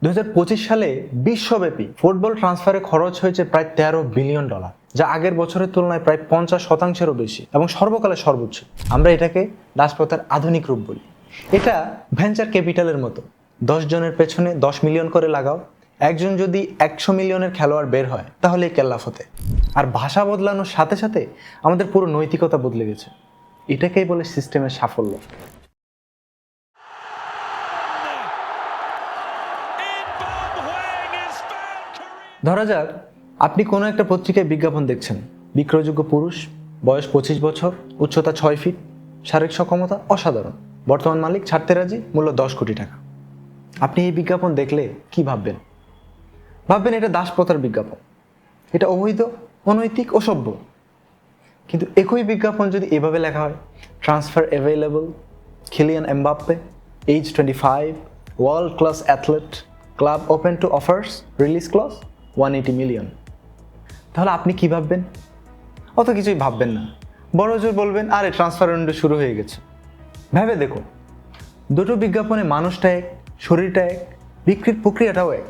2025 সালে বিশ্বব্যাপী ফুটবল ট্রান্সফারে খরচ হয়েছে প্রায় $13 বিলিয়ন, যা আগের বছরের তুলনায় প্রায় 50%-এরও বেশি এবং সর্বকালের সর্বোচ্চ। আমরা এটাকে দাসপ্রথার আধুনিক রূপ বলি। এটা ভেঞ্চার ক্যাপিটালের মতো। 10 জনের পেছনে 10 মিলিয়ন করে লাগাও, একজন যদি 100 মিলিয়নের খেলোয়াড় বের হয় তাহলে এই কেল্লা ফতে। আর ভাষা বদলানোর সাথে সাথে আমাদের পুরো নৈতিকতা বদলে গেছে। এটাকেই বলে সিস্টেমের সাফল্য। ধরা যাক আপনি কোনো একটা পত্রিকায় বিজ্ঞাপন দেখছেন, বিক্রয়যোগ্য পুরুষ, বয়স 25 বছর, উচ্চতা 6 ফিট, শারীরিক সক্ষমতা অসাধারণ, বর্তমান মালিক, ছাড়তে রাজি, মূল্য 10 কোটি টাকা। আপনি এই বিজ্ঞাপন দেখলে কি ভাববেন? ভাববেন এটা দাসপ্রথার বিজ্ঞাপন, এটা অবৈধ, অনৈতিক, অসভ্য। কিন্তু একই বিজ্ঞাপন যদি এভাবে লেখা হয়, transfer available, Kylian Mbappe, age 25, world class athlete, club open to offers, release clause 180 million, তাহলে আপনি কি ভাববেন? অত কিছুই ভাববেন না, বড় জোর বলবেন আরে ট্রান্সফার উইন্ডো শুরু হয়ে গেছে। ভেবে দেখো, দুটো বিজ্ঞাপনে মানুষটা এক, শরীরটা এক, বিক্রির প্রক্রিয়াটাও এক,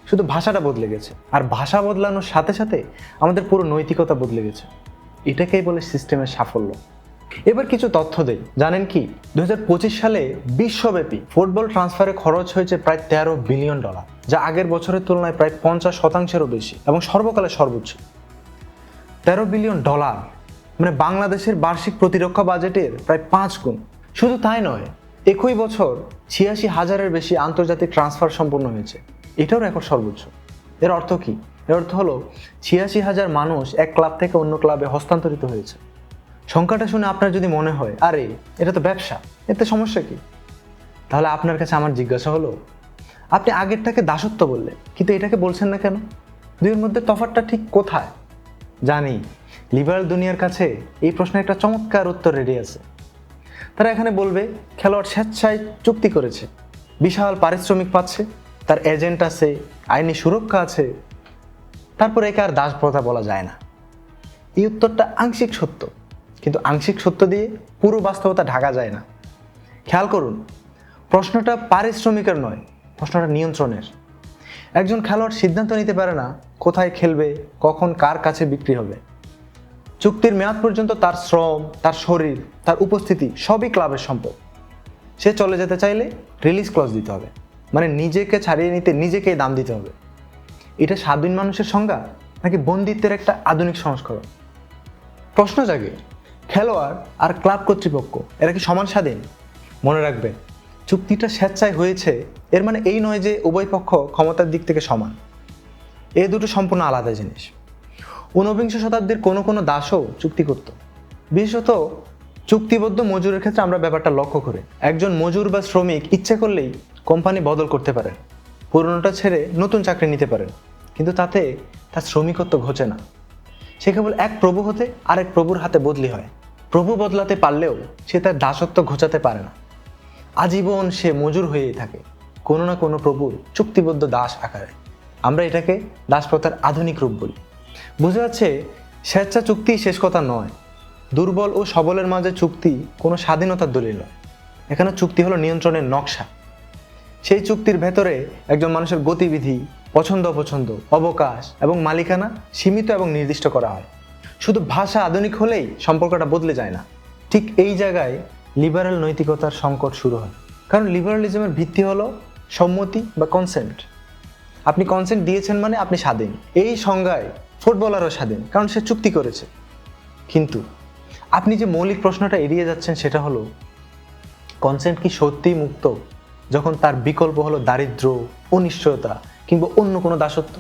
শুধু ভাষাটা বদলে গেছে। আর ভাষা বদলানোর সাথে সাথে আমাদের পুরো নৈতিকতা বদলে গেছে। এটাকেই বলে সিস্টেমের সাফল্য। এবার কিছু তথ্য দেই। জানেন কি, 2025 সালে বিশ্বব্যাপী ফুটবল ট্রান্সফারে খরচ হয়েছে প্রায় $13 বিলিয়ন, যা আগের বছরের তুলনায় প্রায় 50%-এরও বেশি এবং সর্বকালের সর্বোচ্চ। $13 বিলিয়ন মানে বাংলাদেশের বার্ষিক প্রতিরক্ষা বাজেটের প্রায় 5 গুণ। শুধু তাই নয়, একই বছর 86,000-এর বেশি আন্তর্জাতিক ট্রান্সফার সম্পন্ন হয়েছে। এটাও রেকর্ড সর্বোচ্চ। এর অর্থ কি? এর অর্থ হলো 86,000 মানুষ এক ক্লাব থেকে অন্য ক্লাবে হস্তান্তরিত হয়েছে। সংখ্যাটা শুনে আপনার যদি মনে হয় আরে এটা তো ব্যবসা, এতে সমস্যা কি, তাহলে আপনার কাছে আমার জিজ্ঞাসা হলো, আপনি আগেরটাকে দাসত্ব বললেন, কিন্তু এটাকে বলছেন না কেন? দুইয়ের মধ্যে তফাৎটা ঠিক কোথায়? জানি লিবারাল দুনিয়ার কাছে এই প্রশ্নের একটা চমৎকার উত্তর রেডি আছে। তারা এখানে বলবে খেলোয়াড় স্বেচ্ছায় চুক্তি করেছে, বিশাল পারিশ্রমিক পাচ্ছে, তার এজেন্ট আছে, আইনি সুরক্ষা আছে, তারপর একে আর দাসপ্রথা বলা যায় না। এই উত্তরটা আংশিক সত্য, কিন্তু আংশিক সত্য দিয়ে পুরো বাস্তবতা ঢাকা যায় না। খেয়াল করুন, প্রশ্নটা পারিশ্রমিকের নয়, প্রশ্নটা নিয়ন্ত্রণের। একজন খেলোয়াড় সিদ্ধান্ত নিতে পারে না কোথায় খেলবে, কখন কার কাছে বিক্রি হবে। চুক্তির মেয়াদ পর্যন্ত তার শ্রম, তার শরীর, তার উপস্থিতি সবই ক্লাবের সম্পদ। সে চলে যেতে চাইলে রিলিজ ক্লজ দিতে হবে, মানে নিজেকে ছাড়িয়ে নিতে নিজেকেই দাম দিতে হবে। এটা স্বাধীন মানুষের সংজ্ঞা নাকি বন্দিত্বের একটা আধুনিক সংস্করণ? প্রশ্ন জাগে, খেলোয়াড় আর ক্লাব কর্তৃপক্ষ এরা কি সমান স্বাধীন? মনে রাখবেন, চুক্তিটা স্বেচ্ছায় হয়েছে এর মানে এই নয় যে উভয় পক্ষ ক্ষমতার দিক থেকে সমান। এ দুটো সম্পূর্ণ আলাদা জিনিস। 19বিংশ শতাব্দীর কোনো দাসও চুক্তি করত। বিশেষত চুক্তিবদ্ধ মজুরের ক্ষেত্রে আমরা ব্যাপারটা লক্ষ্য করি। একজন মজুর বা শ্রমিক ইচ্ছে করলেই কোম্পানি বদল করতে পারেন, পুরনোটা ছেড়ে নতুন চাকরি নিতে পারেন, কিন্তু তাতে তার শ্রমিকত্ব ঘোচে না। সে কেবল এক প্রভু হতে আরেক প্রভুর হাতে বদলি হয়। প্রভু বদলাতে পারলেও সে তার দাসত্ব ঘোচাতে পারে না। আজীবন সে মজুর হয়েই থাকে, কোনো না কোনো প্রভুর চুক্তিবদ্ধ দাস আকারে। আমরা এটাকে দাসপ্রথার আধুনিক রূপ বলি। বোঝা যাচ্ছে স্বেচ্ছা চুক্তি শেষ কথা নয়। দুর্বল ও সবলের মাঝে চুক্তি কোনো স্বাধীনতার দলিল নয়। এখানে চুক্তি হলো নিয়ন্ত্রণের নকশা। সেই চুক্তির ভেতরে একজন মানুষের গতিবিধি, পছন্দ অপছন্দ, অবকাশ এবং মালিকানা সীমিত এবং নির্দিষ্ট করা হয়। শুধু ভাষা আধুনিক হলেই সম্পর্কটা বদলে যায় না। ঠিক এই জায়গায় লিবারাল নৈতিকতার সংকট শুরু হয়। কারণ লিবারালিজমের ভিত্তি হলো সম্মতি বা কনসেন্ট। আপনি কনসেন্ট দিয়েছেন মানে আপনি স্বাধীন। এই সংজ্ঞায় ফুটবলারও স্বাধীন, কারণ সে চুক্তি করেছে। কিন্তু আপনি যে মৌলিক প্রশ্নটা এড়িয়ে যাচ্ছেন সেটা হলো, কনসেন্ট কি সত্যিই মুক্ত যখন তার বিকল্প হলো দারিদ্র্য, অনিশ্চয়তা কিংবা অন্য কোনো দাসত্ব?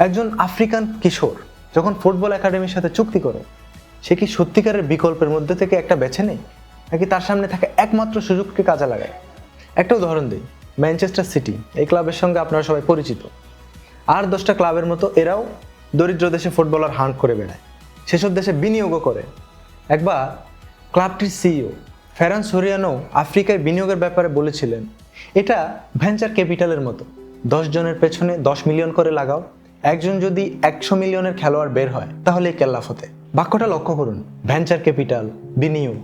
একজন আফ্রিকান কিশোর যখন ফুটবল একাডেমির সাথে চুক্তি করে, সে কি সত্যিকারের বিকল্পের মধ্যে থেকে একটা বেছে নেয়, নাকি তার সামনে থাকা একমাত্র সুযোগকে কাজে লাগায়? একটা উদাহরণ দিই, ম্যানচেস্টার সিটি, এই ক্লাবের সঙ্গে আপনারা সবাই পরিচিত। আর 10টা ক্লাবের মতো এরাও দরিদ্র দেশে ফুটবলার হান্ট করে বেড়ায়, সেসব দেশে বিনিয়োগও করে। একবার ক্লাবটির সিইও ফেরান সোরিয়ানো আফ্রিকায় বিনিয়োগের ব্যাপারে বলেছিলেন, এটা ভেঞ্চার ক্যাপিটালের মতো। 10 জনের পেছনে 10 মিলিয়ন করে লাগাও, একজন যদি 100 মিলিয়নের খেলোয়াড় বের হয় তাহলে এই কেল্লা ফতে। বাক্যটা লক্ষ্য করুন, ভেঞ্চার ক্যাপিটাল, বিনিয়োগ।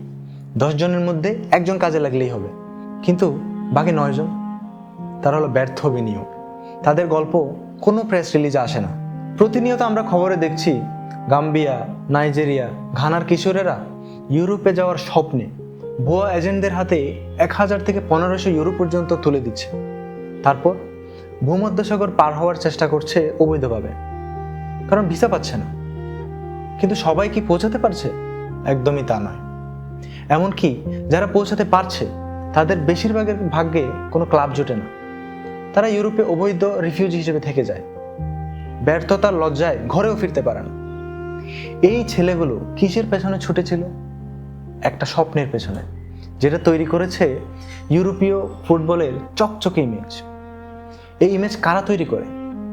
10 জনের মধ্যে একজন কাজে লাগলেই হবে, কিন্তু বাকি 9 জন তারা হলো ব্যর্থ বিনিয়োগ। তাদের গল্প কোনো প্রেস রিলিজে আসে না। প্রতিনিয়ত আমরা খবরে দেখছি গাম্বিয়া, নাইজেরিয়া, ঘানার কিশোরেরা ইউরোপে যাওয়ার স্বপ্নে ভুয়া এজেন্টদের হাতে 1000 থেকে 1500 ইউরো পর্যন্ত তুলে দিচ্ছে। তারপর ভূমধ্যসাগর পার হওয়ার চেষ্টা করছে অবৈধভাবে, কারণ ভিসা পাচ্ছে না। কিন্তু সবাই কি পৌঁছাতে পারছে? একদমই তা নয়। এমনকি যারা পৌঁছাতে পারছে তাদের বেশিরভাগের ভাগ্যে কোনো ক্লাব জোটে না। তারা ইউরোপে অবৈধ রিফিউজি হিসেবে থেকে যায়, ব্যর্থতার লজ্জায় ঘরেও ফিরতে পারে না। এই ছেলেগুলো কিসের পেছনে ছুটেছিল? একটা স্বপ্নের পেছনে, যেটা তৈরি করেছে ইউরোপীয় ফুটবলের চকচকে ইমেজ। এই ইমেজ কারা তৈরি করে?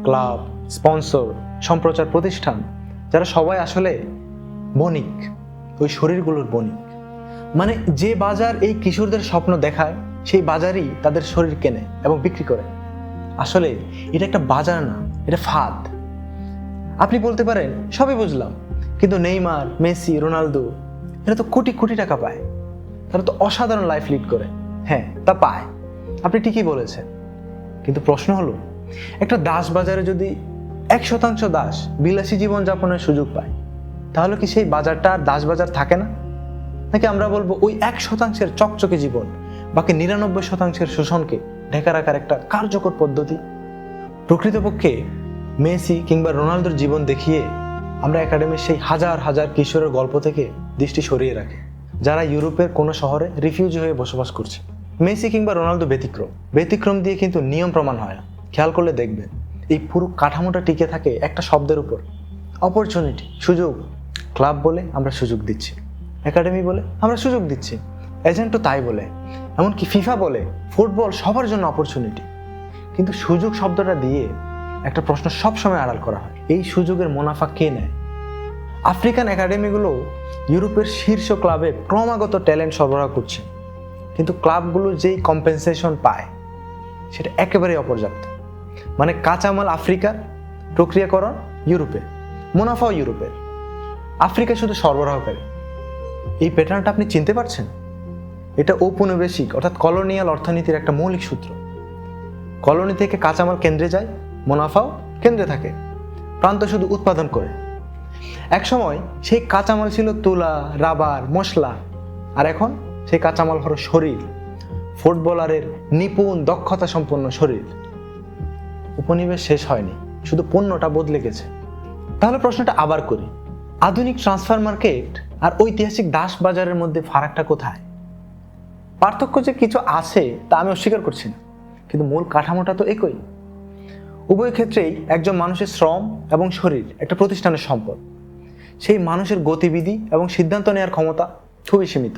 ক্লাব, স্পন্সর, সম্প্রচার প্রতিষ্ঠান, যারা সবাই আসলে বণিক, ওই শরীরগুলোর বণিক। মানে যে বাজার এই কিশোরদের স্বপ্ন দেখায়, সেই বাজারই তাদের শরীর কেনে এবং বিক্রি করে। আসলে এটা একটা বাজার না, এটা ফাঁদ। আপনি বলতে পারেন সবই বুঝলাম, কিন্তু নেইমার, মেসি, রোনালদো এরা তো কোটি কোটি টাকা পায়, তারা তো অসাধারণ লাইফ লিড করে। হ্যাঁ, তা পায়, আপনি ঠিকই বলেছেন। কিন্তু প্রশ্ন হলো, একটা দাস বাজারে যদি 1% দাস বিলাসী জীবন যাপনের সুযোগ পায়, তাহলে কি সেই বাজারটা আর দাস বাজার থাকে না? নাকি আমরা বলবো ওই 1% চকচকে জীবন বাকি 99% শোষণকে ঢেকে রাখার একটা কার্যকর পদ্ধতি? প্রকৃতপক্ষে মেসি কিংবা রোনালদোর জীবন দেখিয়ে আমরা একাডেমির সেই হাজার হাজার কিশোরের গল্প থেকে দৃষ্টি সরিয়ে রাখি, যারা ইউরোপের কোনো শহরে রিফিউজি হয়ে বসবাস করছে। মেসি কিংবা রোনালদো ব্যতিক্রম দিয়ে কিন্তু নিয়ম প্রমাণ হয় না। খেয়াল করলে দেখবেন এই পুরো কাঠামোটা টিকে থাকে একটা শব্দের উপর, অপরচুনিটি, সুযোগ। ক্লাব বলে আমরা সুযোগ দিচ্ছি, একাডেমি বলে আমরা সুযোগ দিচ্ছি, এজেন্টও তাই বলে, এমনকি ফিফা বলে ফুটবল সবার জন্য অপরচুনিটি। কিন্তু সুযোগ শব্দটা দিয়ে একটা প্রশ্ন সবসময় আড়াল করা হয়, এই সুযোগের মুনাফা কে নেয়? আফ্রিকান একাডেমিগুলো ইউরোপের শীর্ষ ক্লাবে ক্রমাগত ট্যালেন্ট সরবরাহ করছে, কিন্তু ক্লাবগুলো যেই কম্পেনসেশন পায় সেটা একেবারেই অপর্যাপ্ত। মানে কাঁচামাল আফ্রিকার, প্রক্রিয়াকরণ ইউরোপে, মুনাফাও ইউরোপের। আফ্রিকা শুধু সরবরাহকারী। এই প্যাটার্নটা আপনি চিনতে পারছেন? এটা ঔপনিবেশিক অর্থাৎ কলোনিয়াল অর্থনীতির একটা মৌলিক সূত্র। কলোনি থেকে কাঁচামাল কেন্দ্রে যায়, মুনাফাও কেন্দ্রে থাকে, প্রান্ত শুধু উৎপাদন করে। একসময় সেই কাঁচামাল ছিল তুলা, রাবার, মশলা, আর এখন সেই কাঁচামাল হলো শরীর, ফুটবলারের নিপুণ দক্ষতা সম্পন্ন শরীর। উপনিবেশ শেষ হয়নি, শুধু পণ্যটা বদলে গেছে। তাহলে প্রশ্নটা আবার করি, আধুনিক ট্রান্সফার মার্কেট আর ঐতিহাসিক দাস বাজারের মধ্যে ফারাকটা কোথায়? পার্থক্য যে কিছু আছে তা আমি অস্বীকার করছি না, কিন্তু মূল কাঠামোটা তো একই। উভয় ক্ষেত্রেই একজন মানুষের শ্রম এবং শরীর একটা প্রতিষ্ঠানের সম্পদ। সেই মানুষের গতিবিধি এবং সিদ্ধান্ত নেওয়ার ক্ষমতা খুবই সীমিত।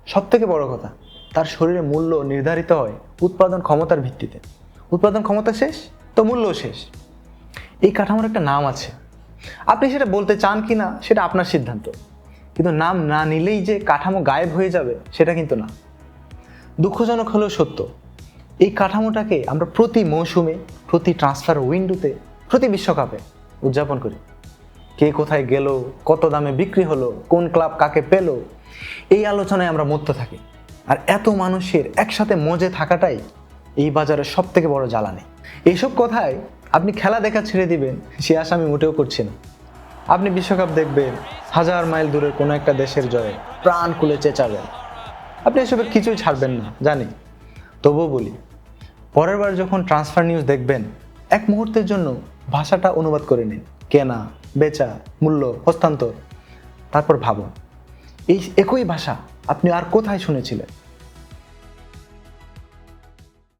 সবথেকে বড় কথা, তার শরীরের মূল্য নির্ধারিত হয় উৎপাদন ক্ষমতার ভিত্তিতে। উৎপাদন ক্ষমতা শেষ তো মূল্যও শেষ। এই কাঠামোর একটা নাম আছে, আপনি সেটা বলতে চান কি না সেটা আপনার সিদ্ধান্ত, কিন্তু নাম না নিলেই যে কাঠামো গায়েব হয়ে যাবে সেটা কিন্তু না। দুঃখজনক হলেও সত্য, এই কাঠামোটাকে আমরা প্রতি মৌসুমে, প্রতি ট্রান্সফার উইন্ডোতে, প্রতি বিশ্বকাপে উদযাপন করি। কে কোথায় গেল, কত দামে বিক্রি হলো, কোন ক্লাব কাকে পেল, এই আলোচনায় আমরা মত্ত থাকি। আর এত মানুষের একসাথে মজে থাকাটাই এই বাজারের সব থেকে বড় জ্বালানি। এইসব কথায় আপনি খেলা দেখা ছেড়ে দিবেন সে আশা আমি মোটেও করছি না। আপনি বিশ্বকাপ দেখবেন, 1000 মাইল দূরের কোনো একটা দেশের জয়ে প্রাণ খুলে চেঁচাবেন। আপনি এসবের কিছুই ছাড়বেন না জানি, তবুও বলি, পরের বার যখন ট্রান্সফার নিউজ দেখবেন, এক মুহূর্তের জন্য ভাষাটা অনুবাদ করে নিন, কেনা, বেচা, মূল্য, হস্তান্তর। তারপর ভাবুন, এই একই ভাষা আপনি আর কোথায় শুনেছিলেন?